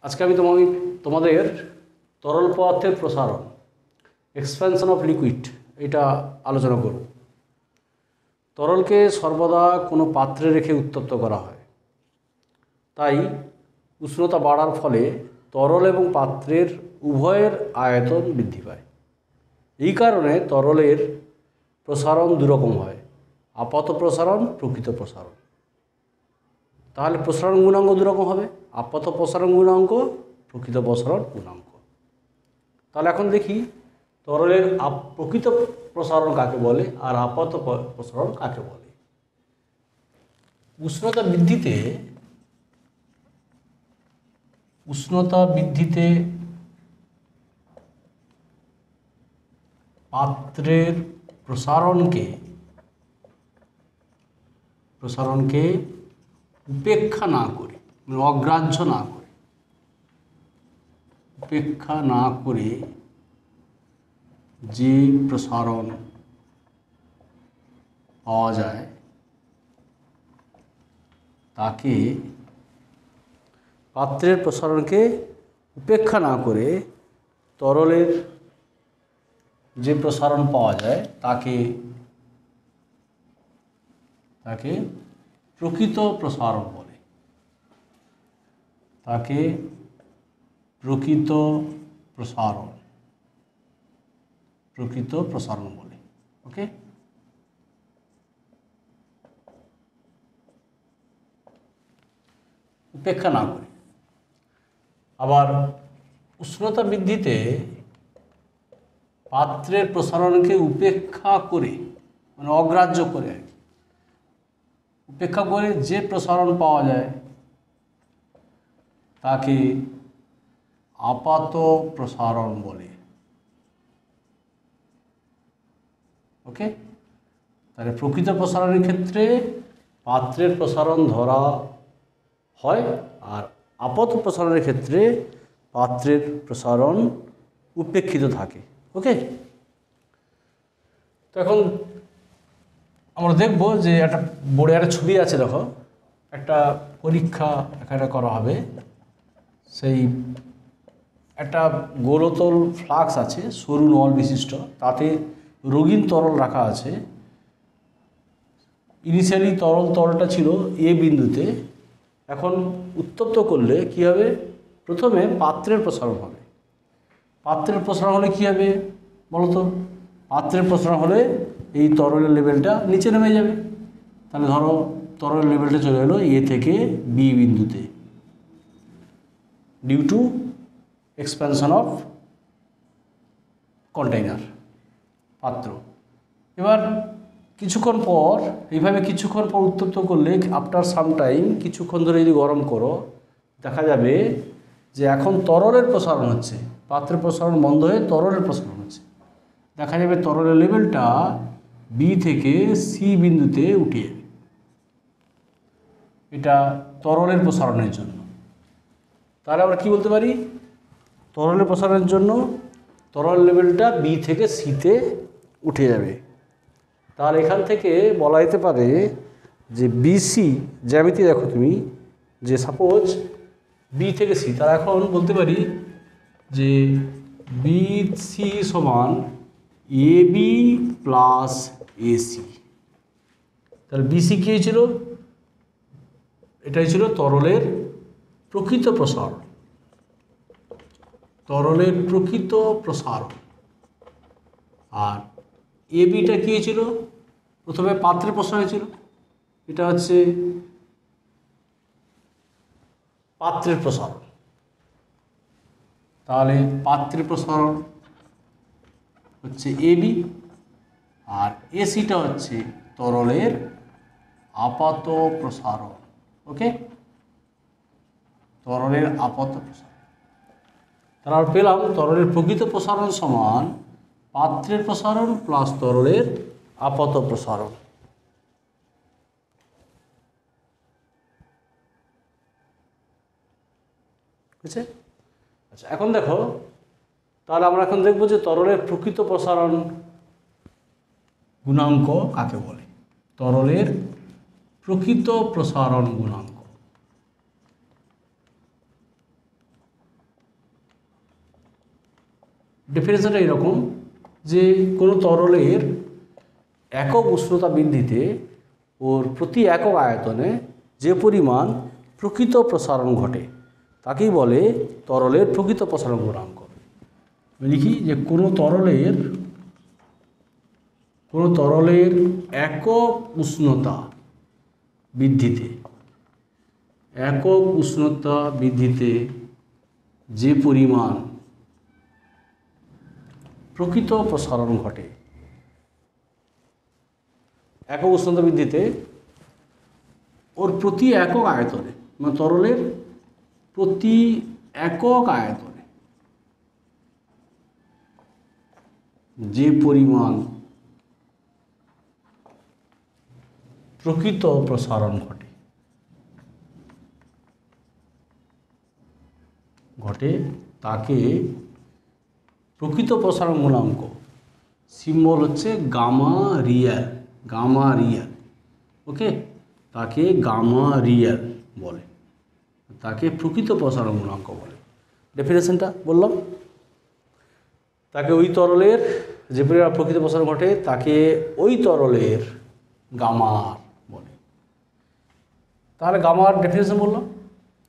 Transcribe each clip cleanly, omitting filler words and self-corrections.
আজকে আমি তোমাদের তরল পদার্থের প্রসারণ এক্সপ্যানশন অফ লিকুইড এটা আলোচনা করব। তরলকে সর্বদা কোনো পাত্রে রেখে উত্তপ্ত করা হয়, তাই উষ্ণতা বাড়ার ফলে তরল এবং পাত্রের উভয়ের আয়তন বৃদ্ধি পায়। এই কারণে তরলের প্রসারণ দুরকম হয়, আপাত প্রসারণ, প্রকৃত প্রসারণ। তাহলে প্রসারণ গুণাঙ্ক দুরকম হবে, আপাত প্রসারণ গুণাঙ্ক, প্রকৃত প্রসারণ গুণাঙ্ক। তাহলে এখন দেখি তরলের প্রকৃত প্রসারণ কাকে বলে আর আপাত প্রসারণ কাকে বলে। উষ্ণতা বৃদ্ধিতে পাত্রের প্রসারণকে উপেক্ষা না করে, অগ্রাহ্য না করে, উপেক্ষা না করে যে প্রসারণ পাওয়া যায় তাকে পাত্রের প্রসারণকে উপেক্ষা না করে তরলের যে প্রসারণ পাওয়া যায় তাকে প্রকৃত প্রসারণ বলে, তাকে প্রকৃত প্রসারণ বলে। ওকে, উপেক্ষা না করে। আবার উষ্ণতা বৃদ্ধিতে পাত্রের প্রসারণকে উপেক্ষা করে, মানে অগ্রাহ্য করে আর কি, উপেক্ষা করে যে প্রসারণ পাওয়া যায় তাকে আপাত প্রসারণ বলে। ওকে, তাহলে প্রকৃত প্রসারণের ক্ষেত্রে পাত্রের প্রসারণ ধরা হয় আর আপাত প্রসারণের ক্ষেত্রে পাত্রের প্রসারণ উপেক্ষিত থাকে। ওকে, তো এখন আমরা দেখব যে একটা বোর্ডে একটা ছবি আছে, দেখো একটা পরীক্ষা এখানে করা হবে। সেই একটা গোলতল ফ্লাক্স আছে, সরু নল বিশিষ্ট, তাতে রঙিন তরল রাখা আছে। ইনিশিয়ালি তরলটা ছিল এ বিন্দুতে, এখন উত্তপ্ত করলে কী হবে? প্রথমে পাত্রের প্রসারণ হবে। পাত্রের প্রসারণ হলে কী হবে বলতো? পাত্রের প্রসারণ হলে এই তরলের লেভেলটা নিচে নেমে যাবে। তাহলে ধরো তরলের লেভেলটা চলে এলো এ থেকে বি বিন্দুতে, due to expansion of container, পাত্র। এবার কিছুক্ষণ পর এইভাবে উত্তপ্ত করলে আফটার সাম টাইম, কিছুক্ষণ ধরে যদি গরম করো, দেখা যাবে যে এখন তরলের প্রসারণ হচ্ছে, পাত্রের প্রসারণ বন্ধ হয়ে তরলের প্রসারণ হচ্ছে। দেখা যাবে তরলের লেভেলটা বি থেকে সি বিন্দুতে উঠে যাবে। এটা তরলের প্রসারণের জন্য। তাহলে আমরা কি বলতে পারি? তরলের প্রসারণের জন্য তরল লেভেলটা বি থেকে সিতে উঠে যাবে। তাহলে এখান থেকে বলা যেতে পারে যে বিসি জ্যামিতি দেখো তুমি, যে সাপোজ বি থেকে সি, তাহলে এখন বলতে পারি যে বিসি সমান এবি প্লাস এসি। তাহলে বিসি কী হয়েছিল? এটাই ছিল তরলের প্রকৃত প্রসারণ, তরলের প্রকৃত প্রসারণ। আর এবিটা কী হয়েছিল? প্রথমে পাত্রের প্রসারণ হয়েছিল, এটা হচ্ছে পাত্রের প্রসারণ। তাহলে পাত্রের প্রসারণ হচ্ছে এবি, আর এসিটা হচ্ছে তরলের আপাত প্রসারণ। ওকে, তরলের আপাত প্রসারণ। তাহলে আমরা পেলাম তরলের প্রকৃত প্রসারণ সমান পাত্রের প্রসারণ প্লাস তরলের আপাত প্রসারণ। বুঝছে? আচ্ছা, এখন দেখো, তাহলে আমরা এখন দেখব যে তরলের প্রকৃত প্রসারণ গুণাঙ্ক কাকে বলে। তরলের প্রকৃত প্রসারণ গুণাঙ্ক। ডেফিনেশনটা এরকম যে কোনো তরলের একক উষ্ণতা বৃদ্ধিতে ওর প্রতি একক আয়তনে যে পরিমাণ প্রকৃত প্রসারণ ঘটে তাকেই বলে তরলের প্রকৃত প্রসারণ গুণাঙ্ক। লিখি যে কোনো তরলের একক উষ্ণতা বৃদ্ধিতে যে পরিমাণ প্রকৃত প্রসারণ ঘটে, একক উষ্ণতা বৃদ্ধিতে ওর প্রতি একক আয়তনে, মানে তরলের প্রতি একক আয়তনে যে পরিমাণ প্রকৃত প্রসারণ ঘটে তাকে প্রকৃত প্রসারণ গুণাঙ্ক, সিম্বল হচ্ছে গামা রিয়াল, ওকে, তাকে গামা রিয়াল বলে, তাকে প্রকৃত প্রসারণ গুণাঙ্ক বলে। ডেফিনেশনটা বললাম, তাকে ওই তরলের যে পরিমাণ প্রকৃত প্রসারণ ঘটে তাকে ওই তরলের গামা বলে। তাহলে গামার ডেফিনেশন বললাম,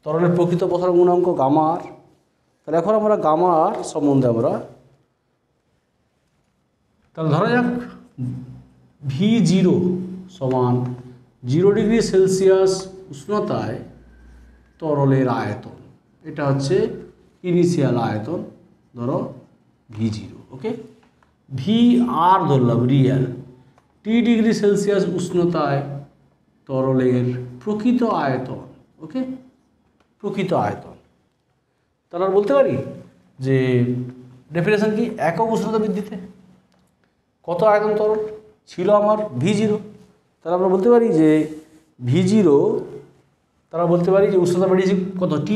তরলের প্রকৃত প্রসারণ গুণাঙ্ক গামা আর। তাহলে এখন আমরা গামা আর সম্বন্ধে তাহলে ধরা যাক V0 সমান 0 ডিগ্রি সেলসিয়াস উষ্ণতায় তরলের আয়তন, এটা হচ্ছে ইনিশিয়াল আয়তন, ধরো V0, ওকে। VR ধরলাম রিয়াল, T ডিগ্রি সেলসিয়াস উষ্ণতায় তরলের প্রকৃত আয়তন, ওকে, প্রকৃত আয়তন। তাহলে আমরা বলতে পারি যে ডেফিনেশন কি, একক উষ্ণতা বৃদ্ধিতে কত আয়তন তরল ছিল আমার V0, তাহলে আমরা বলতে পারি যে V0, তারা বলতে পারি যে উষ্ণতা বেড়েছে কত T,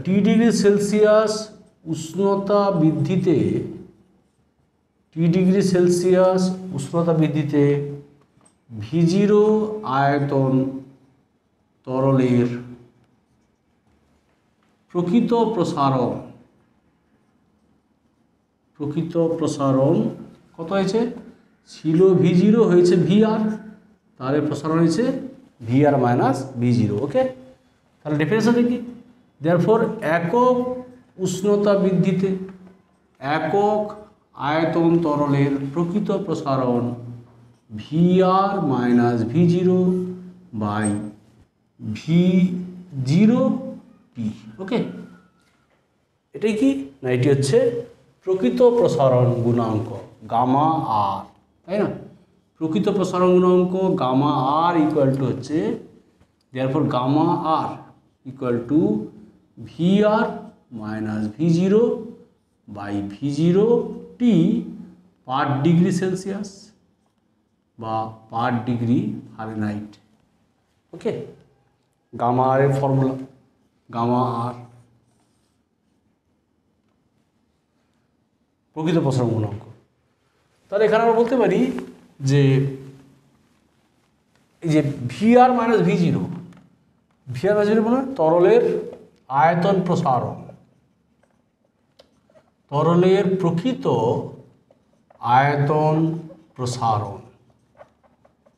T ডিগ্রি সেলসিয়াস উষ্ণতা বৃদ্ধিতে V0 আয়তন তরলের প্রকৃত প্রসারণ কত হয়েছে, ছিল V0 হয়েছে VR, তাহলে প্রসারণ হয়েছে VR মাইনাস V0, ওকে। তাহলে ডেফিনেশন কি, দেয়ারফর একক উষ্ণতা বৃদ্ধিতে একক আয়তন তরলের প্রকৃত প্রসারণ VR minus V0 by V0T, ওকে। এটাই কি না, এটি হচ্ছে প্রকৃত প্রসারণ গুণাঙ্ক গামা আর, তাই না। প্রকৃত প্রসারণ গুণাঙ্ক গামা আর ইকুয়াল টু হচ্ছে, therefore gamma R equal to VR minus V0 by V0T per degree Celsius বা per degree Fahrenheit, okay. Gamma R এর ফর্মুলা গামা আর, প্রকৃত প্রসারণ গুণাঙ্ক। তাহলে এখানে আমরা বলতে পারি যে এই যে VR মাইনাস V0 মানে তরলের আয়তন প্রসারণ, তরলের প্রকৃত আয়তন প্রসারণ,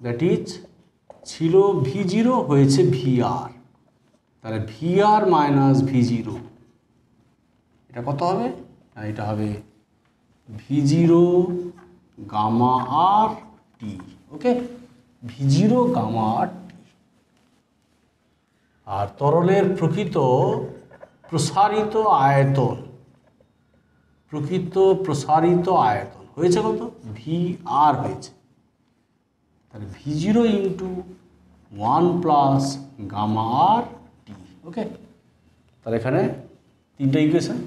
দ্যাট ইজ ছিল V0 হয়েছে VR, তাহলে VR মাইনাস V0 এটা কত হবে, এটা হবে V0 গামা আর টি, ওকে, V0 গামা আর টি। আর তরলের প্রকৃত প্রসারিত আয়তন হয়েছে কত, VR হয়েছে, তাহলে V0 into 1 plus gamma R টি, ওকে। তাহলে এখানে তিনটা ইকুয়েশন।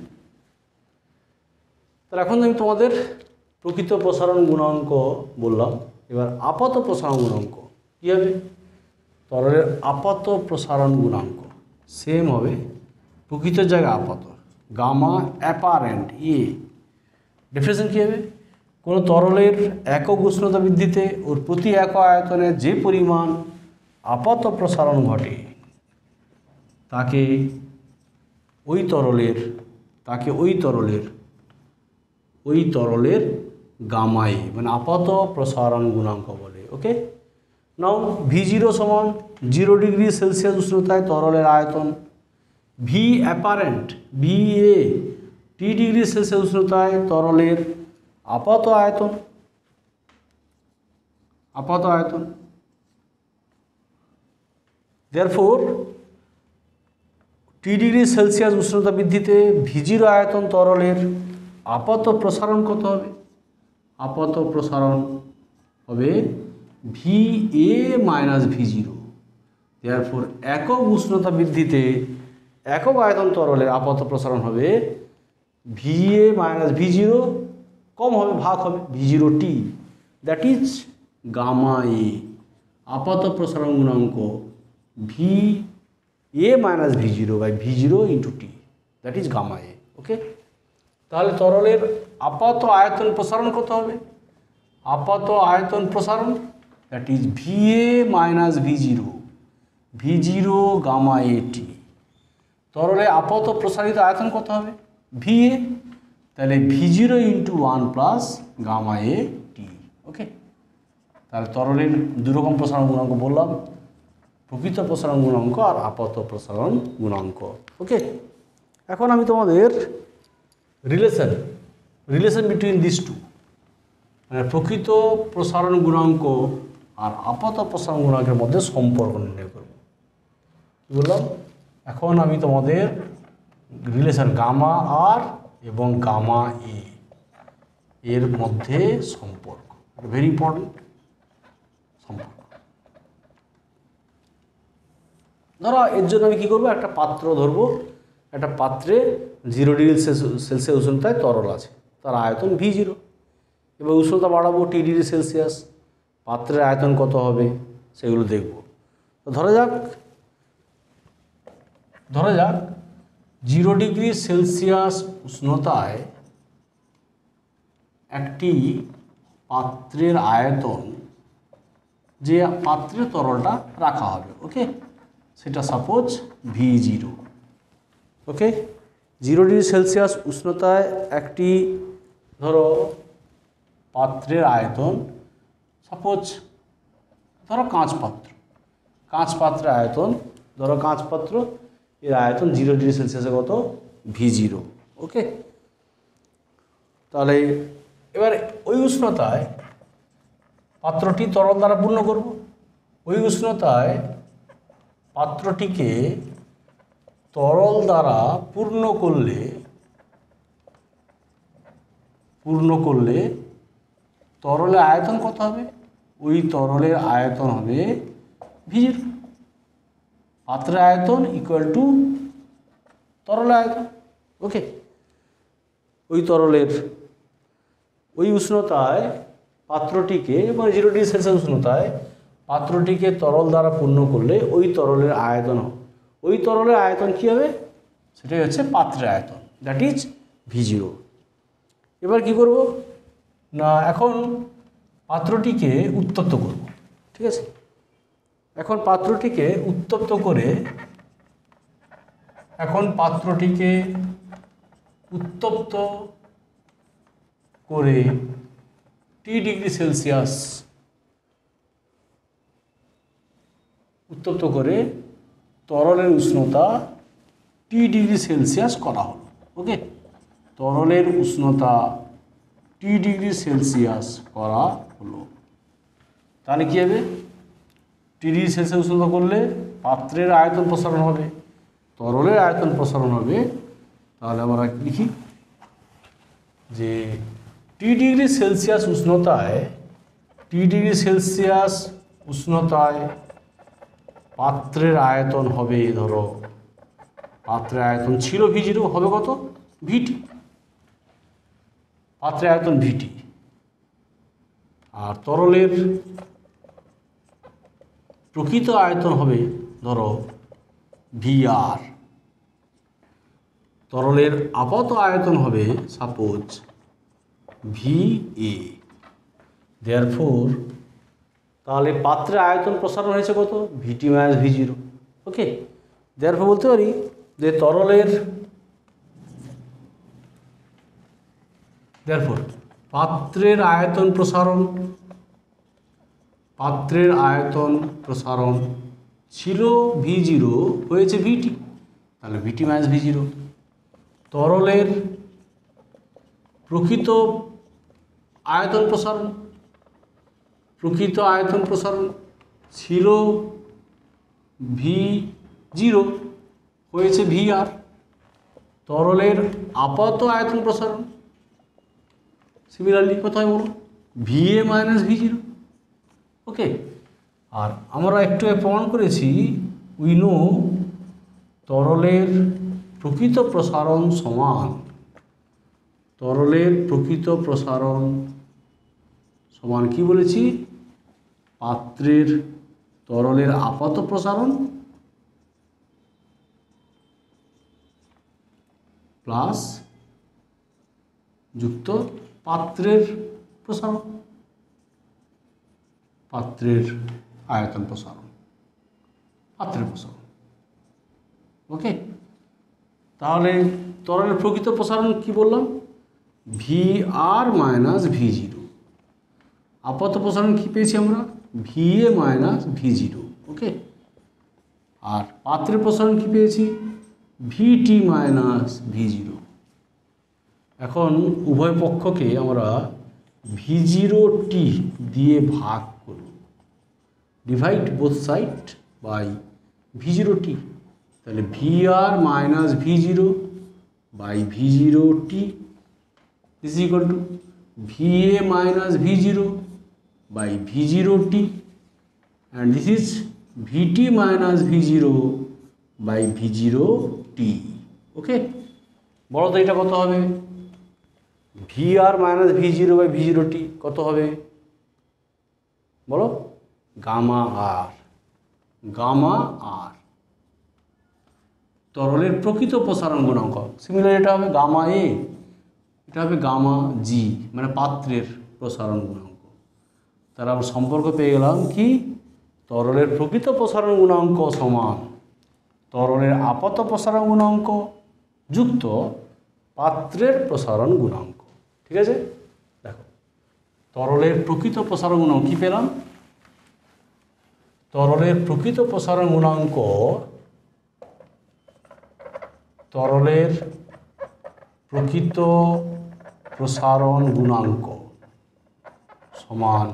তাহলে এখন আমি তোমাদের প্রকৃত প্রসারণ গুণাঙ্ক বললাম, এবার আপাত প্রসারণ গুণাঙ্ক কী হবে, তরলের আপাত প্রসারণ গুণাঙ্ক সেম হবে, প্রকৃত জায়গায় আপাত, গামা অ্যাপারেন্ট এ। ডেফিনেশন কী হবে, কোনো তরলের একক উষ্ণতা বৃদ্ধিতে ওর প্রতি একক আয়তনে যে পরিমাণ আপাত প্রসারণ ঘটে তাকে ওই তরলের ওই তরলের গামা এ, মানে আপাত প্রসারণ গুণাঙ্ক বলে। ওকে, নাও V0 সমান 0 ডিগ্রি সেলসিয়াস উষ্ণতায় তরলের আয়তন, V apparent V A T degree celsius উষ্ণতায় তরলের আপাত আয়তন, দেয়ারফোর টি ডিগ্রি সেলসিয়াস উষ্ণতা বৃদ্ধিতে V0 আয়তন তরলের আপাত প্রসারণ কত হবে? আপাত প্রসারণ হবে V A minus V0। Therefore একক উষ্ণতা বৃদ্ধিতে একক আয়তন তরলের আপাত প্রসারণ হবে ভি এ মাইনাস V0, কম হবে, ভাগ হবে V0T, দ্যাট ইজ গামা এ। আপাত প্রসারণ গুণাঙ্ক V A minus V0 by V0 into T, that is gamma A. Okay, তাহলে তরলের আপাত আয়তন প্রসারণ কত হবে? আপাত আয়তন প্রসারণ that is V A minus V0 gamma A T. তরলে আপাত প্রসারিত আয়তন কত হবে? ভি এ, তাহলে V0 into 1 plus gamma A T. Okay, তাহলে তরলের দুরকম প্রসারণ গুণাঙ্ক বললাম, প্রকৃত প্রসারণ গুণাঙ্ক আর আপাত প্রসারণ গুণাঙ্ক। ওকে, এখন আমি তোমাদের রিলেশন বিটুইন দিস টু, মানে প্রকৃত প্রসারণ গুণাঙ্ক আর আপাত প্রসারণ গুণাঙ্কের মধ্যে সম্পর্ক নির্ণয় করব। কী বললাম? এখন আমি তোমাদের রিলেশন গামা আর এবং গামা এ এর মধ্যে সম্পর্ক, ভেরি ইম্পর্টেন্ট সম্পর্ক। ধরো এর জন্য আমি কী করবো, একটা পাত্র ধরবো, একটা পাত্রে 0 ডিগ্রি সেলসিয়াস উষ্ণতায় তরল আছে, তার আয়তন V0। এবার উষ্ণতা বাড়াবো T ডিগ্রি সেলসিয়াস, পাত্রের আয়তন কত হবে সেগুলো দেখব। তো ধরা যাক 0 ডিগ্রি সেলসিয়াস উষ্ণতায় একটি পাত্রের আয়তন, যে পাত্রে তরলটা রাখা হবে, ওকে, সেটা সাপোজ V0। ওকে, 0 ডিগ্রি সেলসিয়াস উষ্ণতায় একটি ধরো পাত্রের আয়তন, সাপোজ ধরো কাঁচ পাত্রের আয়তন, ধরো কাঁচ পাত্র, এর আয়তন 0 ডিগ্রি সেলসিয়াসে কত? V0। ওকে, তাহলে এবার ওই উষ্ণতায় পাত্রটি তরল দ্বারা পূর্ণ করব। ওই উষ্ণতায় পাত্রটিকে তরল দ্বারা পূর্ণ করলে তরলের আয়তন কত হবে? ওই তরলের আয়তন হবে V0। পাত্রের আয়তন ইকুয়াল টু তরলের আয়তন। ওকে, ওই উষ্ণতায় পাত্রটিকে, মানে 0 ডিগ্রি সেলসিয়াস উষ্ণতায় পাত্রটিকে তরল দ্বারা পূর্ণ করলে ওই তরলের আয়তন কী হবে? সেটাই হচ্ছে পাত্রের আয়তন, দ্যাট ইজ V0। এবার কি করব না, এখন পাত্রটিকে উত্তপ্ত করব। ঠিক আছে, এখন পাত্রটিকে উত্তপ্ত করে T ডিগ্রি সেলসিয়াস তরলের উষ্ণতা T ডিগ্রি সেলসিয়াস করা হলো। ওকে, তরলের উষ্ণতা T ডিগ্রি সেলসিয়াস করা হলো, তাহলে কী হবে? T ডিগ্রি সেলসিয়াস উষ্ণতা করলে পাত্রের আয়তন প্রসারণ হবে, তরলের আয়তন প্রসারণ হবে। তাহলে আমরা লিখি যে T ডিগ্রি সেলসিয়াস উষ্ণতায় পাত্রের আয়তন হবে, ধরো পাত্রের আয়তন ছিল V0, হবে কত? VT। পাত্রের আয়তন VT, আর তরলের প্রকৃত আয়তন হবে ধরো VR। তরলের আপাত আয়তন হবে সাপোজ VA। দেয়ারফোর তাহলে পাত্রের আয়তন প্রসারণ হয়েছে কত? VT minus V0। ওকে, দেয়ারফোর বলতে পারি যে তরলের দেয়ারফর পাত্রের আয়তন প্রসারণ ছিল V0 হয়েছে VT, তাহলে VT মাইনাস V0। তরলের প্রকৃত আয়তন প্রসারণ ছিল V0 হয়েছে VR। তরলের আপাত আয়তন প্রসারণ সিমিলারলি কত হয় বলো, VA মাইনাস V0। ওকে, আর আমরা একটু প্রমাণ করেছি উই নো তরলের প্রকৃত প্রসারণ সমান কি বলেছি, পাত্রের তরলের আপাত প্রসারণ প্লাস যুক্ত পাত্রের আয়তন প্রসারণ, ওকে। তাহলে তরলের প্রকৃত প্রসারণ কি বললাম, VR মাইনাস V0। আপাত প্রসারণ কি পেয়েছি আমরা, VA মাইনাস V0, ওকে। আর পাত্রের প্রসারণ কি পেয়েছি, VT মাইনাস V0। এখন উভয় পক্ষকে আমরা V0T দিয়ে ভাগ করব, divide both side by V0T। তাহলে VR minus V0 by V0T this is equal to VA minus V0 by V0T, and this is VT minus V0 by V0T, okay. বলো তো এটা কত হবে, VR minus V0 by V0T কত হবে বলো, gamma আর। তরলের প্রকৃত প্রসারণ গুণাঙ্ক সিমিলার, এটা হবে গামা A, এটা হবে গামা G, মানে পাত্রের প্রসারণ গুণাঙ্ক। তাহলে আমরা সম্পর্ক পেয়ে গেলাম কি, তরলের প্রকৃত প্রসারণ গুণাঙ্ক সমান তরলের আপাত প্রসারণ গুণাঙ্ক যুক্ত পাত্রের প্রসারণ গুণাঙ্ক। ঠিক আছে, দেখো তরলের প্রকৃত প্রসারণ গুণাঙ্ক কী পেলাম, তরলের প্রকৃত প্রসারণ গুণাঙ্ক সমান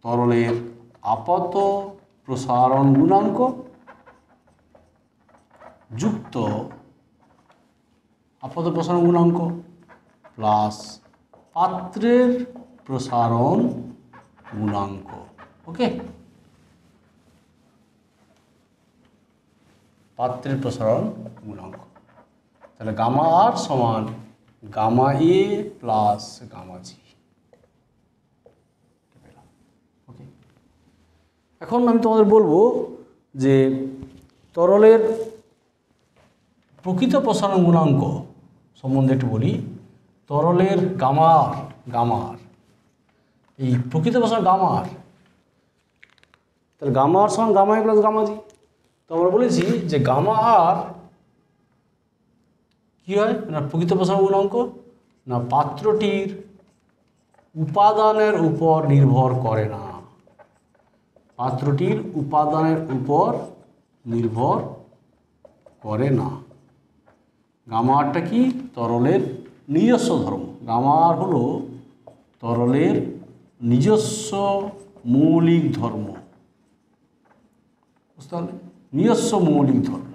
তরলের আপাত প্রসারণ গুণাঙ্ক যুক্ত প্লাস পাত্রের প্রসারণ গুণাঙ্ক, ওকে। পাত্রের প্রসারণ গুণাঙ্ক, তাহলে গামা আর সমান gamma A plus gamma G, okay. এখন আমি তোমাদের বলবো যে তরলের প্রকৃত প্রসারণ গুণাঙ্ক সম্বন্ধে একটু বলি। তরলের গামা আর এই প্রকৃত প্রসারণ গামা আর, তাহলে গামা আর সমান gamma A plus gamma G। তো আমরা বলেছি যে গামা আর কী হয় না, প্রকৃত প্রসারণ গুণাঙ্ক না পাত্রটির উপাদানের উপর নির্ভর করে না, গামা আরটা কি, তরলের নিজস্ব ধর্ম। গামা আর হলো তরলের নিজস্ব মৌলিক ধর্ম, বুঝতে পারলে, নিজস্ব মৌলিক ধর্ম।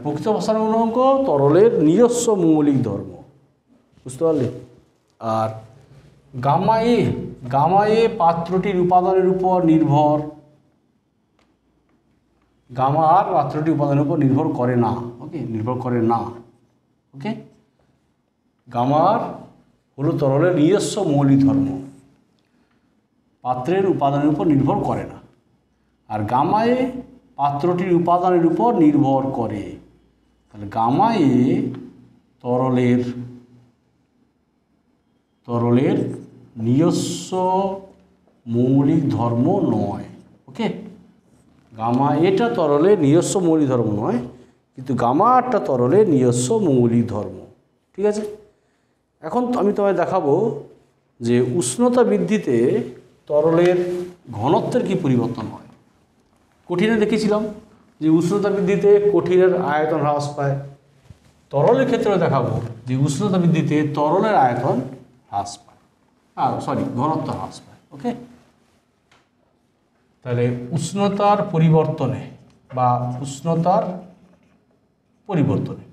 প্রকৃত প্রসারণ গুণাঙ্ক তরলের নিজস্ব মৌলিক ধর্ম, বুঝতে পারলে। আর গামা এ পাত্রটির উপাদানের উপর নির্ভর, গামা আর পাত্রটির উপাদানের উপর নির্ভর করে না, ওকে। গামা আর হলো তরলের নিজস্ব মৌলিক ধর্ম, পাত্রের উপাদানের উপর নির্ভর করে না। আর গামা এ পাত্রটির উপাদানের উপর নির্ভর করে, তাহলে গামা এ তরলের নিজস্ব মৌলিক ধর্ম নয়, ওকে। গামা এটা তরলের নিজস্ব মৌলিক ধর্ম নয়, কিন্তু গামা আরটা তরলের নিজস্ব মৌলিক ধর্ম, ঠিক আছে। এখন আমি তোমায় দেখাবো যে উষ্ণতা বৃদ্ধিতে তরলের ঘনত্বের কি পরিবর্তন হয়। কঠিনে দেখেছিলাম যে উষ্ণতা বৃদ্ধিতে কঠিনের আয়তন হ্রাস পায়, তরলের ক্ষেত্রে দেখাবো যে উষ্ণতা বৃদ্ধিতে তরলের আয়তন হ্রাস পায়, ঘনত্ব হ্রাস পায়। ওকে, তাহলে উষ্ণতার পরিবর্তনে বা উষ্ণতার পরিবর্তনে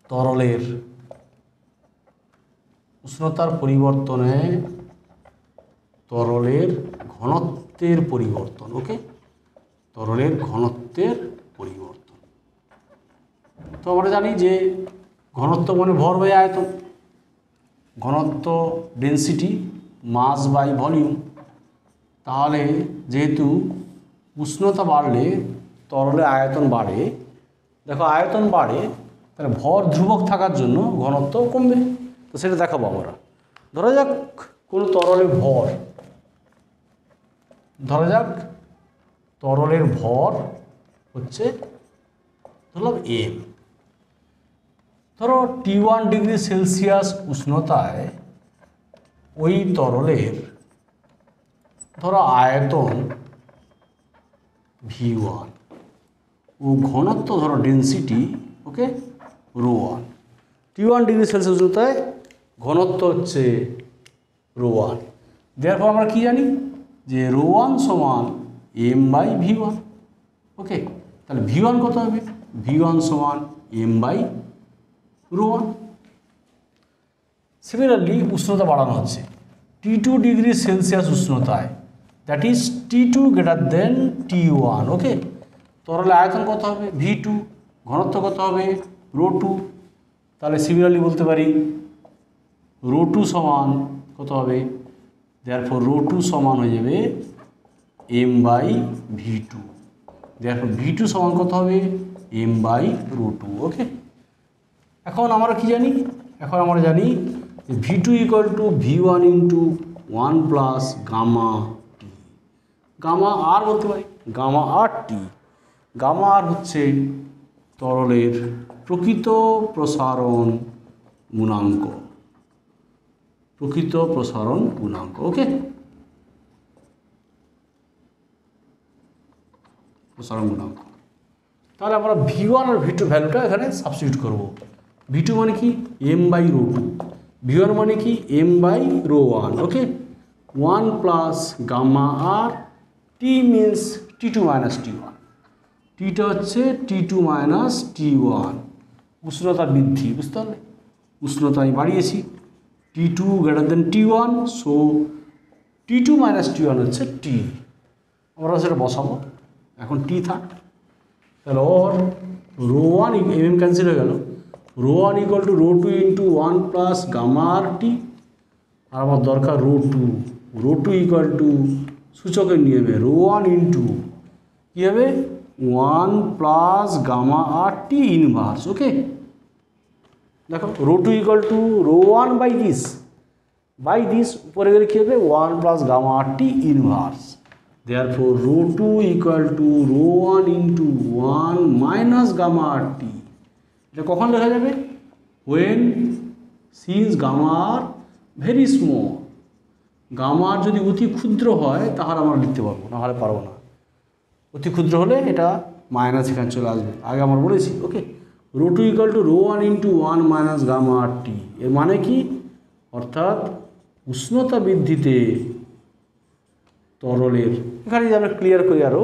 তরলের উষ্ণতার পরিবর্তনে তরলের ঘনত্বের পরিবর্তন। ওকে, তরলের ঘনত্বের পরিবর্তন। তো আমরা জানি যে ঘনত্ব মানে ভর বাই আয়তন, ঘনত্ব ডেনসিটি মাস বাই ভলিউম। তাহলে যেহেতু উষ্ণতা বাড়লে তরলের আয়তন বাড়ে, দেখো আয়তন বাড়ে তাহলে ভর ধ্রুবক থাকার জন্য ঘনত্ব কমবে। তো সেটা দেখাবো আমরা। ধরা যাক কোনো তরলের ভর, ধরা যাক তরলের ভর হচ্ছে ধরলাম এম। ধরো T1 ডিগ্রি সেলসিয়াস উষ্ণতায় ওই তরলের ধরো আয়তন V1 ও ঘনত্ব ধরো ডেনসিটি ওকে ρ1। T1 ডিগ্রি সেলসিয়াস উষ্ণতায় ঘনত্ব হচ্ছে ρ1। দেয়ারপর আমরা কি জানি যে ρ1 সমান m বাই V1। ওকে, তাহলে V1 কত হবে? V1 সমান m বাই ρ1। সিমিলারলি উষ্ণতা বাড়ানো হচ্ছে T2 ডিগ্রি সেলসিয়াস উষ্ণতায়, that is T2 greater than T1। Okay, তরলের আয়তন কত হবে? V2। ঘনত্ব কত হবে? ρ2। তাহলে সিমিলারলি বলতে পারি ρ2 সমান কত হবে? দেয়ারফর ρ2 সমান হয়ে যাবে m by V2। Therefore V2 সমান কত হবে? m by ρ2। ওকে, এখন আমরা কি জানি? এখন আমরা জানি যে V2 equal to V1 into 1 plus gamma T. Gamma R বলতে পারি গামা আর টি। গামা আর হচ্ছে তরলের প্রকৃত প্রসারণ গুণাঙ্ক, প্রকৃত প্রসারণ গুণাঙ্ক। ওকে, প্রসারণ গুণাঙ্ক। তাহলে আমরা V1 আর V2 ভ্যালুটা এখানে সাবস্টিটিউট করব। V2 মানে কি? m by ρ2। V1 মানে কি? m by ρ1। Okay, 1 plus gamma R T means T2 minus T1। টিটা হচ্ছে T2 মাইনাস T1, উষ্ণতা বৃদ্ধি। বুঝতে পারলে? উষ্ণতা আমি বাড়িয়েছি, T2 greater than T1, so T2 minus T1 হচ্ছে T। আমরা সেটা বসাবো, এখন T থাক। তাহলে ওর ρ1 mm ক্যান্সেল হয়ে গেল, ρ1 equal to ρ2 into 1 plus gamma R T. আর আমার দরকার ρ2। ρ2 ইকুয়াল টু সূচকের নিয়মে ρ1 ইন্টু কী হবে? 1 plus gamma R T inverse. ওকে, দেখো ρ2 ইকুয়াল টু ρ1 বাই দিস উপরে গেলে কী হবে? 1 plus gamma R T inverse. Therefore ρ2 equal to ρ1 into 1 minus gamma R T. এটা কখন লেখা যাবে? When since gamma R very small. Gamma R যদি অতি ক্ষুদ্র হয় তাহলে আমরা লিখতে পারবো, নাহলে পারবো না। অতি ক্ষুদ্র হলে এটা মাইনাস এখানে চলে আসবে, আগে আমরা বলেছি। Okay, ρ2 equal to ρ1 into 1 minus gamma R T. এর মানে কি? অর্থাৎ উষ্ণতা বৃদ্ধিতে তরলের, এখানে যদি আমরা ক্লিয়ার করি আরও,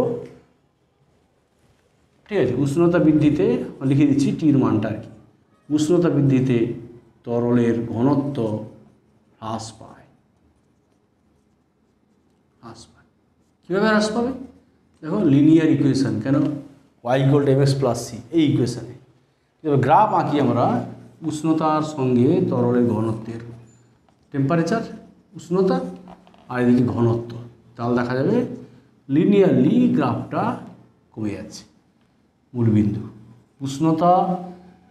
ঠিক আছে, উষ্ণতা বৃদ্ধিতে লিখে দিচ্ছি টির মানটা আর কি। উষ্ণতা বৃদ্ধিতে তরলের ঘনত্ব হ্রাস পায়। কীভাবে হ্রাস পাবে? দেখো লিনিয়ার ইকুয়েশান, কেন? y equal to mx plus c, এই ইকুয়েশানে গ্রাফ আঁকি আমরা উষ্ণতার সঙ্গে তরলের ঘনত্বের, টেম্পারেচার উষ্ণতা আর এদিকে ঘনত্ব, তাহলে দেখা যাবে লিনিয়ারলি গ্রাফটা কমে যাচ্ছে। মূলবিন্দু উষ্ণতা,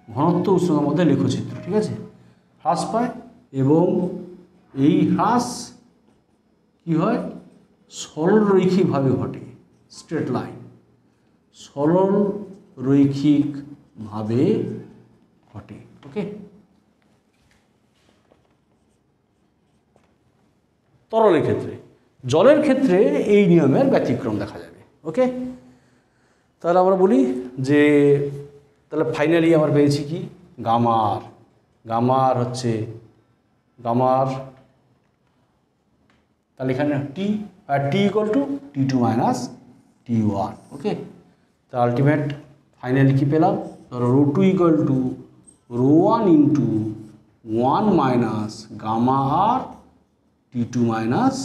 ঘনত্ব, উষ্ণতার মধ্যে লেখচিত্র, ঠিক আছে, হ্রাস পায়। এবং এই হ্রাস কী হয়? সরল রৈখিকভাবে ঘটে, স্ট্রেট লাইন, সরল রৈখিকভাবে ঘটে। ওকে, তরলের ক্ষেত্রে। জলের ক্ষেত্রে এই নিয়মের ব্যতিক্রম দেখা যাবে। ওকে, তাহলে আমরা বলি যে তাহলে ফাইনালি আমরা পেয়েছি কি গামার। গামার হচ্ছে গামার, তাহলে এখানে টি আর T equal to T2 minus T1। Okay, তা আলটিমেট ফাইনালি কি পেলাম, ধরো ρ2 equal to ρ1 into 1 minus gamma R T2 minus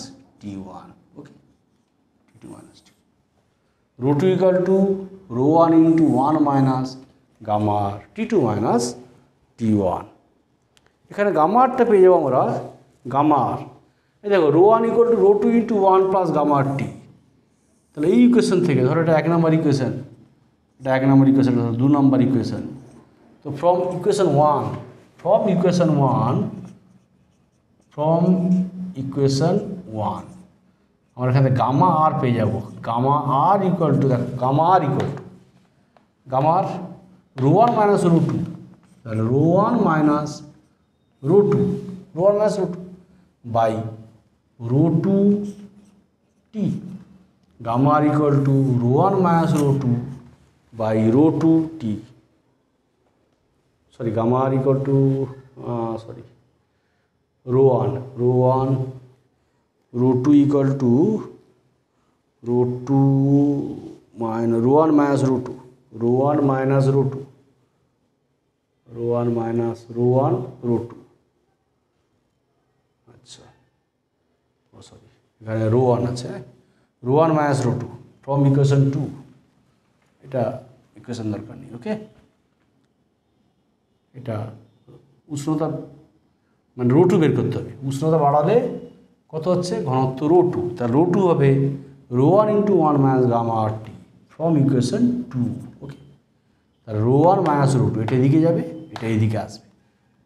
T1। Okay, T2 minus T, ρ2 equal to ρ1 into 1 minus gamma R T2 minus T1। এখানে গামারটা পেয়ে যাবো আমরা, গামার এই দেখো ρ1 equal to ρ2 into 1 plus gamma R T. তাহলে এই ইকুয়েশন থেকে ধরো এটা 1 নম্বর ইকুয়েশন, এটা 1 নম্বর ইকুয়েশন, ধরো 2 নম্বর ইকুয়েশন। তো ফ্রম ইকুয়েশন ওয়ান আমরা এখানে গামা আর পেয়ে যাবো। গামা আর ইকুয়াল টু, দেখো গামা আর ইকুয়াল টু গামার ρ1 মাইনাস ρ2, তাহলে ρ1 minus ρ2 by ρ2 T. Gamma R equal to ρ1 minus ρ2 by ρ2 T. Sorry, gamma R equal to ρ1 ρ2 equal to ρ1 minus ρ2। আচ্ছা, ও sorry, এখানে ρ1 আছে, ρ1 মাইনাস ρ2 ফ্রম ইকুয়েশন 2। এটা equation দরকার নেই। ওকে, এটা উষ্ণতা মানে ρ2 বের করতে হবে। উষ্ণতা বাড়ালে কত হচ্ছে ঘনত্ব ρ2, তার ρ2 হবে ρ1 into 1 minus gamma R T from equation 2। Okay, তাহলে ρ1 মাইনাস ρ2 এটা এদিকে যাবে, এটা এইদিকে আসবে,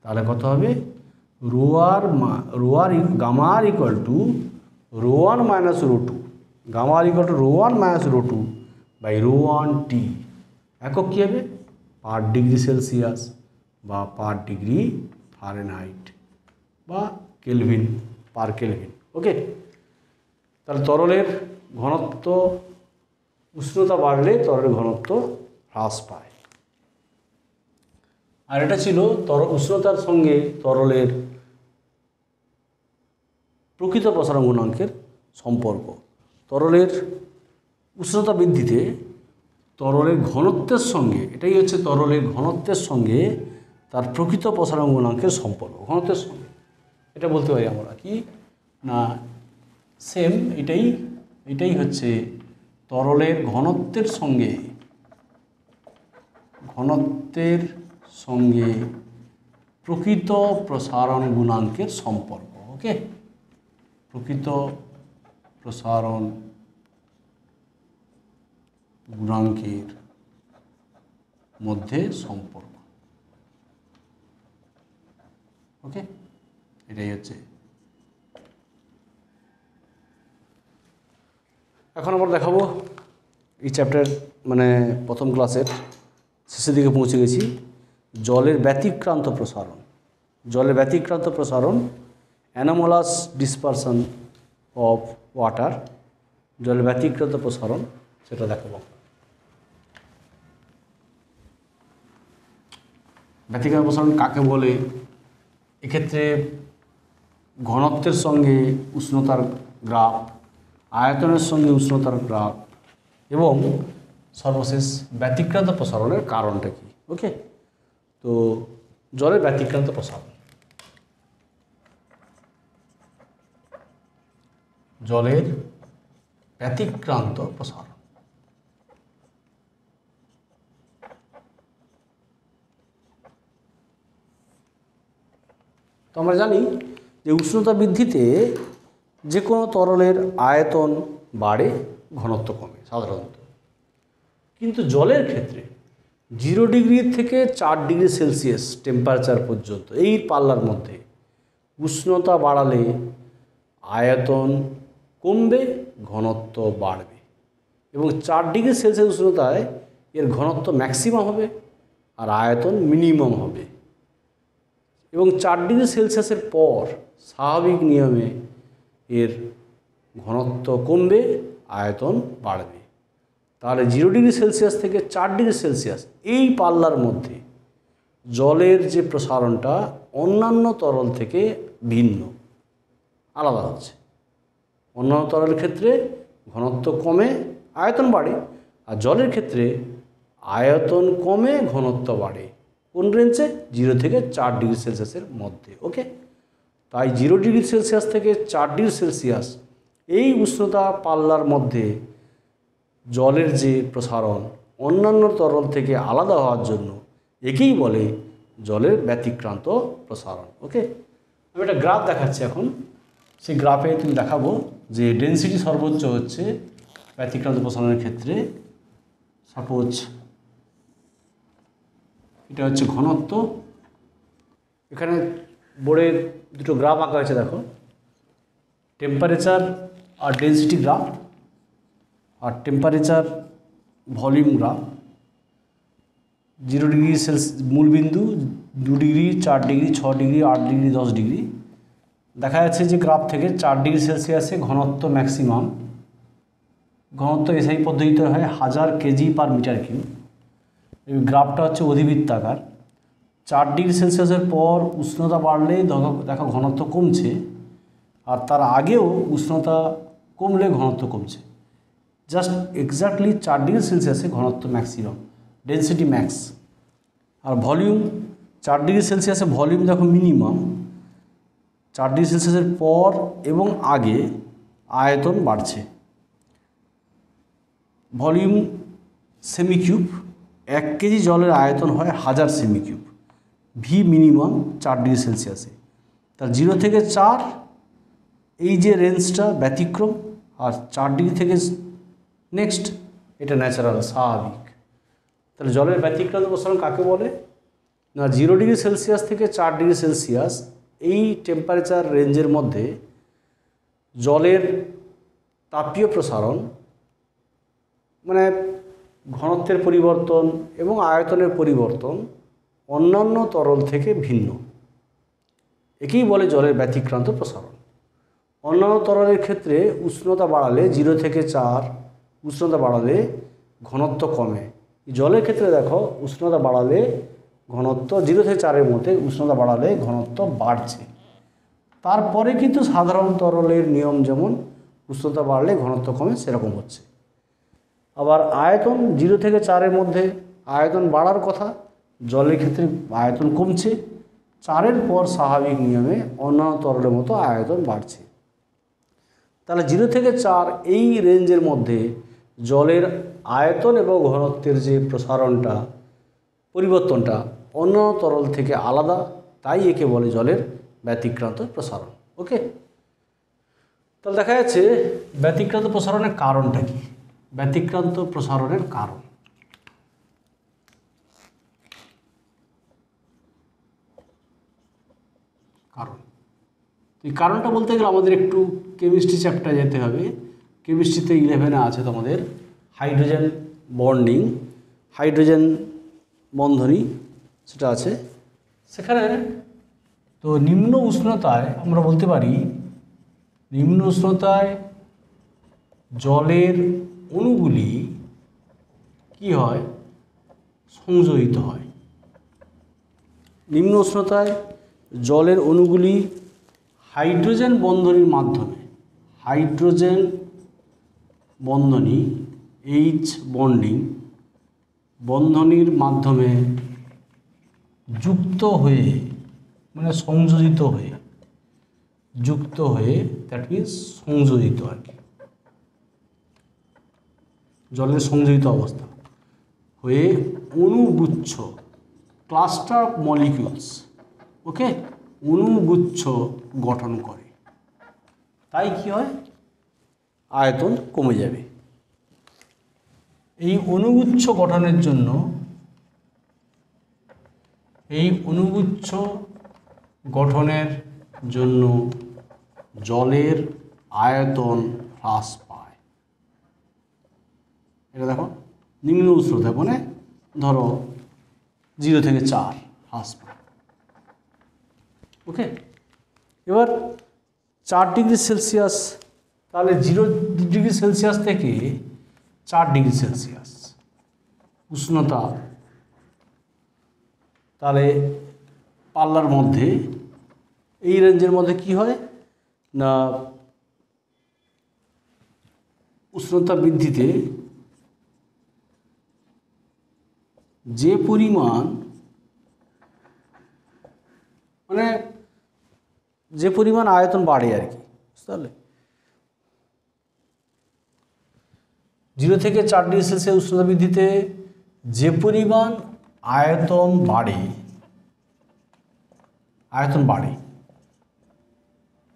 তাহলে কত হবে gamma R equal to ρ1 minus ρ2, gamma R equal to ρ1 minus ρ2 by ρ1 T. একক কী হবে পার ডিগ্রি সেলসিয়াস বা পার ডিগ্রি ফারেনহাইট বা কেলভিন, পার কেলভিন। ওকে, তাহলে তরলের ঘনত্ব উষ্ণতা বাড়লে তরলের ঘনত্ব হ্রাস পায়। আর এটা ছিল উষ্ণতার সঙ্গে তরলের প্রকৃত প্রসারণ গুণাঙ্কের সম্পর্ক। তরলের উষ্ণতা বৃদ্ধিতে তরলের ঘনত্বের সঙ্গে, এটাই হচ্ছে তরলের ঘনত্বের সঙ্গে তার প্রকৃত প্রসারণ গুণাঙ্কের সম্পর্ক। ঘনত্বের সঙ্গে এটা বলতে পারি আমরা কি না, সেম এটাই হচ্ছে তরলের ঘনত্বের সঙ্গে প্রকৃত প্রসারণ গুণাঙ্কের সম্পর্ক। ওকে, প্রকৃত প্রসারণ গুণাঙ্কের মধ্যে সম্পর্ক। ওকে, এটাই হচ্ছে। এখন আমরা দেখাবো এই চ্যাপ্টার মানে প্রথম ক্লাসের শেষের দিকে পৌঁছে গেছি, জলের ব্যতিক্রান্ত প্রসারণ। জলের ব্যতিক্রান্ত প্রসারণ, অ্যানোমালাস ডিসপারশন অফ ওয়াটার, জলের ব্যতিক্রান্ত প্রসারণ, সেটা দেখাবো। ব্যতিক্রান্ত প্রসারণ কাকে বলে, এক্ষেত্রে ঘনত্বের সঙ্গে উষ্ণতার গ্রাফ, আয়তনের সঙ্গে উষ্ণতার গ্রাফ এবং সর্বশেষ ব্যতিক্রান্ত প্রসারণের কারণটা কী। ওকে, তো জলের ব্যতিক্রান্ত প্রসারণ, জলের ব্যতিক্রান্ত প্রসারণ। তো আমরা জানি যে উষ্ণতা বৃদ্ধিতে যে কোনো তরলের আয়তন বাড়ে, ঘনত্ব কমে সাধারণত, কিন্তু জলের ক্ষেত্রে 0 ডিগ্রি থেকে 4 ডিগ্রি সেলসিয়াস টেম্পারেচার পর্যন্ত এই পাল্লার মধ্যে উষ্ণতা বাড়ালে আয়তন কমবে, ঘনত্ব বাড়বে এবং 4 ডিগ্রি সেলসিয়াস উষ্ণতায় এর ঘনত্ব ম্যাক্সিমাম হবে আর আয়তন মিনিমাম হবে এবং 4 ডিগ্রি সেলসিয়াসের পর স্বাভাবিক নিয়মে এর ঘনত্ব কমবে, আয়তন বাড়বে। তাহলে 0 ডিগ্রি সেলসিয়াস থেকে 4 ডিগ্রি সেলসিয়াস এই পাল্লার মধ্যে জলের যে প্রসারণটা অন্যান্য তরল থেকে ভিন্ন, আলাদা হচ্ছে। অন্যান্য তরলের ক্ষেত্রে ঘনত্ব কমে, আয়তন বাড়ে, আর জলের ক্ষেত্রে আয়তন কমে, ঘনত্ব বাড়ে। কোন রেঞ্জে? 0 থেকে 4 ডিগ্রি সেলসিয়াসের মধ্যে। ওকে, তাই 0 ডিগ্রি সেলসিয়াস থেকে 4 ডিগ্রি সেলসিয়াস এই উষ্ণতা পাল্লার মধ্যে জলের যে প্রসারণ অন্যান্য তরল থেকে আলাদা হওয়ার জন্য একেই বলে জলের ব্যতিক্রান্ত প্রসারণ। ওকে, আমি একটা গ্রাফ দেখাচ্ছি এখন। সেই গ্রাফে তুমি দেখাবো যে ডেনসিটি সর্বোচ্চ হচ্ছে ব্যতিক্রান্ত প্রসারণের ক্ষেত্রে। সাপোজ এটা হচ্ছে ঘনত্ব, এখানে বোর্ডে দুটো গ্রাফ আঁকা হয়েছে, দেখো, টেম্পারেচার আর ডেনসিটি গ্রাফ, আর টেম্পারেচার ভলিউম গ্রাফ। 0 ডিগ্রি মূলবিন্দু, 2 degree, 4 degree, 6 degree, 8 degree, 10 degree. দেখা যাচ্ছে যে গ্রাফ থেকে 4 ডিগ্রি সেলসিয়াসে ঘনত্ব ম্যাক্সিমাম। ঘনত্ব এসআই পদ্ধতিতে হয় 1000 কেজি পার মিটার কিউব। এই গ্রাফটা হচ্ছে অধিবৃত্তাকার। 4 ডিগ্রি সেলসিয়াসের পর উষ্ণতা বাড়লে দেখো ঘনত্ব কমছে, আর তার আগেও উষ্ণতা কমলে ঘনত্ব কমছে। জাস্ট এক্স্যাক্টলি 4 ডিগ্রি সেলসিয়াসে ঘনত্ব ম্যাক্সিমাম, ডেনসিটি ম্যাক্স। আর ভলিউম 4 ডিগ্রি সেলসিয়াসে ভলিউম দেখো মিনিমাম। 4 ডিগ্রি সেলসিয়াসের পর এবং আগে আয়তন বাড়ছে। ভলিউম সেমিকিউব, 1 কেজি জলের আয়তন হয় 1000 সেমিকিউব। ভি মিনিমাম 4 ডিগ্রি সেলসিয়াসে। তার 0 থেকে 4 এই যে রেঞ্জটা ব্যতিক্রম, আর 4 ডিগ্রি থেকে নেক্সট এটা ন্যাচারাল, স্বাভাবিক। তাহলে জলের ব্যতিক্রান্ত প্রসারণ কাকে বলে? না, 0 ডিগ্রি সেলসিয়াস থেকে 4 ডিগ্রি সেলসিয়াস এই টেম্পারেচার রেঞ্জের মধ্যে জলের তাপীয় প্রসারণ, মানে ঘনত্বের পরিবর্তন এবং আয়তনের পরিবর্তন অন্যান্য তরল থেকে ভিন্ন, একেই বলে জলের ব্যতিক্রান্ত প্রসারণ। অন্যান্য তরলের ক্ষেত্রে উষ্ণতা বাড়ালে 0 থেকে 4 উষ্ণতা বাড়ালে ঘনত্ব কমে। জলের ক্ষেত্রে দেখো উষ্ণতা বাড়ালে ঘনত্ব 0 থেকে 4-এর মধ্যে উষ্ণতা বাড়ালে ঘনত্ব বাড়ছে। তারপরে কিন্তু সাধারণ তরলের নিয়ম যেমন উষ্ণতা বাড়লে ঘনত্ব কমে, সেরকম হচ্ছে। আবার আয়তন 0 থেকে 4-এর মধ্যে আয়তন বাড়ার কথা, জলের ক্ষেত্রে আয়তন কমছে। 4-এর পর স্বাভাবিক নিয়মে অন্যান্য তরলের মতো আয়তন বাড়ছে। তাহলে 0 থেকে 4 এই রেঞ্জের মধ্যে জলের আয়তন এবং ঘনত্বের যে প্রসারণটা, পরিবর্তনটা অন্যান্য তরল থেকে আলাদা, তাই একে বলে জলের ব্যতিক্রান্ত প্রসারণ। ওকে, তাহলে দেখা যাচ্ছে ব্যতিক্রান্ত প্রসারণের কারণটা কি? ব্যতিক্রান্ত প্রসারণের কারণ, এই কারণটা বলতে গেলে আমাদের একটু কেমিস্ট্রি চ্যাপ্টারে যেতে হবে। কেমিস্ট্রিতে 11-এ আছে তোমাদের হাইড্রোজেন বন্ডিং, হাইড্রোজেন বন্ধনী, সেটা আছে সেখানে। তো নিম্ন উষ্ণতায় আমরা বলতে পারি, নিম্ন উষ্ণতায় জলের অণুগুলি কি হয়? সংযোজিত হয়। নিম্ন উষ্ণতায় জলের অণুগুলি হাইড্রোজেন বন্ধনীর মাধ্যমে, হাইড্রোজেন বন্ধনী এইচ বন্ডিং বন্ধনীর মাধ্যমে যুক্ত হয়ে, মানে সংযোজিত হয়ে, যুক্ত হয়ে, দ্যাট মিনস সংযোজিত আর কি, জলের সংযোজিত অবস্থা হয়ে অণুগুচ্ছ, ক্লাস্টার অফ মলিকিউলস, ওকে, অণুগুচ্ছ গঠন করে। তাই কি হয়? আয়তন কমে যাবে। এই অণুগুচ্ছ গঠনের জন্য, এই অণুগুচ্ছ গঠনের জন্য জলের আয়তন হ্রাস পায়। এটা দেখো নিম্ন উষ্ণতা, মানে ধরো 0 থেকে 4 হ্রাস পায়। ওকে, এবার 4 ডিগ্রি সেলসিয়াস, তাহলে 0 ডিগ্রি সেলসিয়াস থেকে 4 ডিগ্রি সেলসিয়াস উষ্ণতা, তাহলে পাল্লার মধ্যে এই রেঞ্জের মধ্যে কি হয় না উষ্ণতা বৃদ্ধিতে যে পরিমাণ আয়তন বাড়ে আর কি, বুঝতে পারলে? 0 থেকে 4 ডিগ্রি সেলসিয়াস উষ্ণতা বৃদ্ধিতে যে পরিমাণ আয়তন বাড়ে,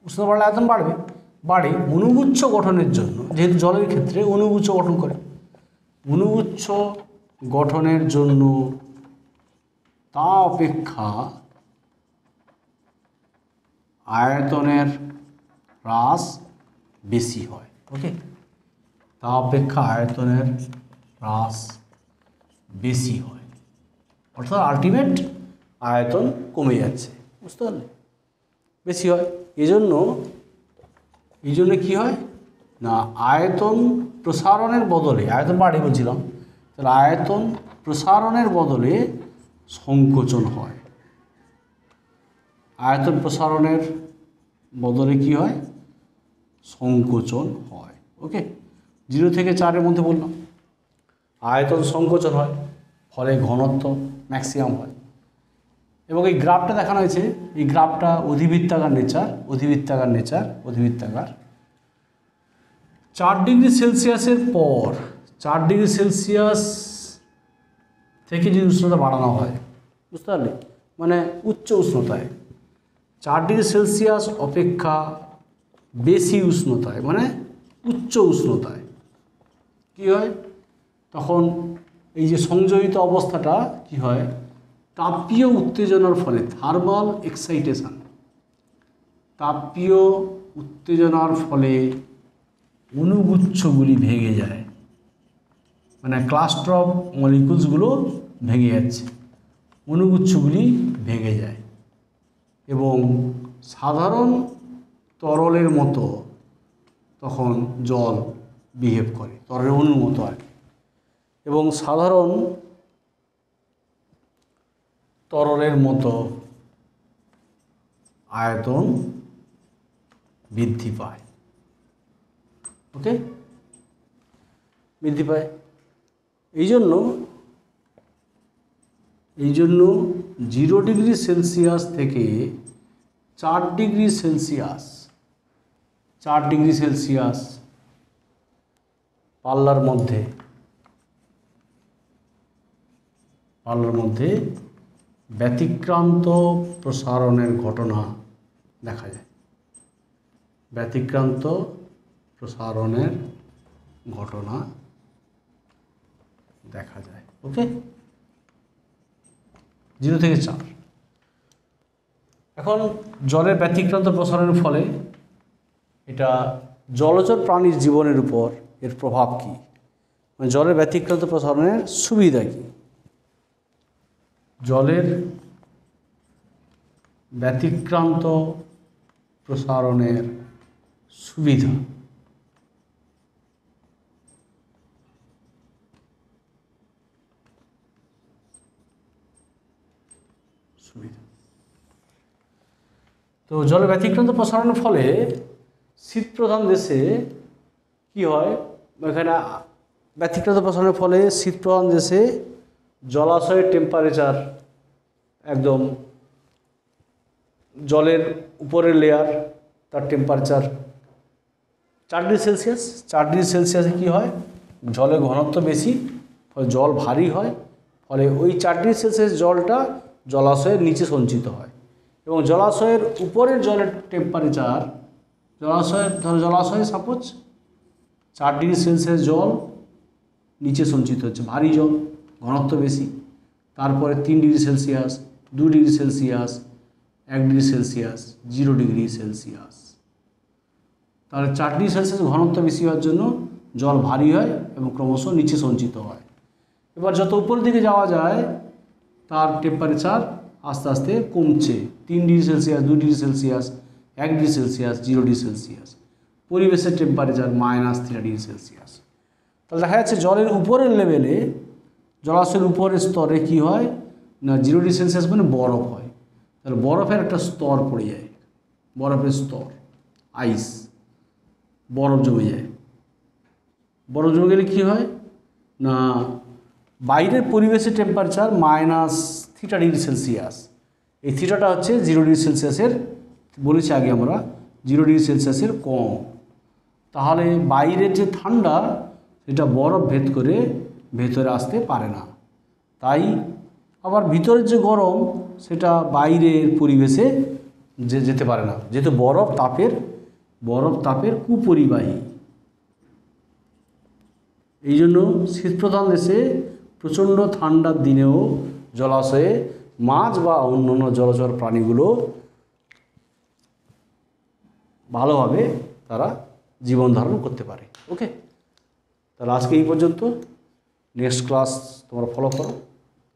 উষ্ণতা বাড়লে আয়তন বাড়ে অণুগুচ্ছ গঠনের জন্য, যেহেতু জলের ক্ষেত্রে অণুগুচ্ছ গঠন করে, অণুগুচ্ছ গঠনের জন্য তা অপেক্ষা আয়তনের হ্রাস বেশি হয়। ওকে, তা অপেক্ষা আয়তনের হ্রাস বেশি হয়, অর্থাৎ আলটিমেট আয়তন কমে যাচ্ছে, বুঝতে পারলে? বেশি হয়। এই জন্য কি হয় না আয়তন প্রসারণের বদলে, আয়তন বাড়ে বলছিলাম, তাহলে আয়তন প্রসারণের বদলে সংকোচন হয়। আয়তন প্রসারণের বদলে কি হয়? সংকোচন হয়। ওকে, 0 থেকে 4-এর মধ্যে বললাম আয়তন সংকোচন হয়, ফলে ঘনত্ব ম্যাক্সিমাম হয়। এবং এই গ্রাফটা দেখানো হয়েছে, এই গ্রাফটা অধিবৃত্তাকার নেচার, 4 ডিগ্রি সেলসিয়াসের পর 4 ডিগ্রি সেলসিয়াস থেকে যদি উষ্ণতা বাড়ানো হয়, বুঝতে পারলে, মানে উচ্চ উষ্ণতায় 4 ডিগ্রি সেলসিয়াস অপেক্ষা বেশি উষ্ণতায়, মানে উচ্চ উষ্ণতায় কি হয়? তখন এই যে সংযোজিত অবস্থাটা কি হয়? তাপীয় উত্তেজনার ফলে, থার্মাল এক্সাইটেশন, তাপীয় উত্তেজনার ফলে অণুগুচ্ছগুলি ভেঙে যায়, মানে ক্লাস্টার অফ মলিকুলসগুলো ভেঙে যাচ্ছে, অণুগুচ্ছগুলি ভেঙে যায় এবং সাধারণ তরলের মতো তখন জল বিহেভ করে, তরলের অণুর মতো আর কি, এবং সাধারণ তরলের মতো আয়তন বৃদ্ধি পায়। ওকে, বৃদ্ধি পায়। এই জন্য 0 ডিগ্রি সেলসিয়াস থেকে 4 ডিগ্রি সেলসিয়াস পাল্লার মধ্যে ব্যতিক্রান্ত প্রসারণের ঘটনা দেখা যায়, ব্যতিক্রান্ত প্রসারণের ঘটনা দেখা যায়। ওকে, 0 থেকে 4। এখন জলের ব্যতিক্রান্ত প্রসারণের ফলে এটা জলচর প্রাণীর জীবনের উপর এর প্রভাব কী, মানে জলের ব্যতিক্রান্ত প্রসারণের সুবিধা কী? জলের ব্যতিক্রান্ত প্রসারণের সুবিধা, তো জলের ব্যতিক্রান্ত প্রসারণের ফলে শীতপ্রধান দেশে কি হয়? এখানে ব্যতিক্রান্ত প্রসারণের ফলে শীতপ্রধান দেশে জলাশয়ের টেম্পারেচার একদম, জলের উপরের লেয়ার তার টেম্পারেচার 4 ডিগ্রি সেলসিয়াস। 4 ডিগ্রি সেলসিয়াসে কী হয়? জলের ঘনত্ব বেশি, ফলে জল ভারী হয়, ফলে ওই 4 ডিগ্রি সেলসিয়াস জলটা জলাশয়ের নিচে সঞ্চিত হয় এবং জলাশয়ের উপরের জলের টেম্পারেচার, জলাশয়ে সাপোজ 4 ডিগ্রি সেলসিয়াস জল নিচে সঞ্চিত হচ্ছে, ভারী জল, ঘনত্ব বেশি, তারপরে 3 degree Celsius, 2 degree Celsius, 1 degree Celsius, 0 degree Celsius. তাহলে 4 ডিগ্রি সেলসিয়াস ঘনত্ব বেশি হওয়ার জন্য জল ভারী হয় এবং ক্রমশ নিচে সঞ্চিত হয়। এবার যত উপরের দিকে যাওয়া যায় তার টেম্পারেচার আস্তে আস্তে কমছে, 3 degree Celsius, 2 degree Celsius, 1°C 0°C, পরিবেশের টেম্পারেচার -3°C। তাহলে দেখা যাচ্ছে জলের উপরের লেভেলে, জলাশয়ের উপরের স্তরে কি হয় না 0°C মানে বরফ হয়। তাহলে বরফের একটা স্তর পড়ে যায়, বরফের স্তর, আইস, বরফ জমে যায়। বরফ জমে গেলে কী হয় না বাইরের পরিবেশের টেম্পারেচার -θ°C, এই থিটাটা হচ্ছে 0°C, বলেছি আগে আমরা 0°C কম। তাহলে বাইরের যে ঠান্ডা সেটা বরফ ভেদ করে ভেতরে আসতে পারে না, তাই আবার ভিতরের যে গরম সেটা বাইরের পরিবেশে যেতে পারে না, যেহেতু বরফ তাপের কুপরিবাহী। এই জন্য শীতপ্রধান দেশে প্রচণ্ড ঠান্ডার দিনেও জলাশয়ে মাছ বা অন্যান্য জলচর প্রাণীগুলো ভালোভাবে তারা জীবন ধারণ করতে পারে। ওকে, তাহলে আজকে এই পর্যন্ত। নেক্সট ক্লাস তোমরা ফলো করো।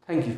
Thank you.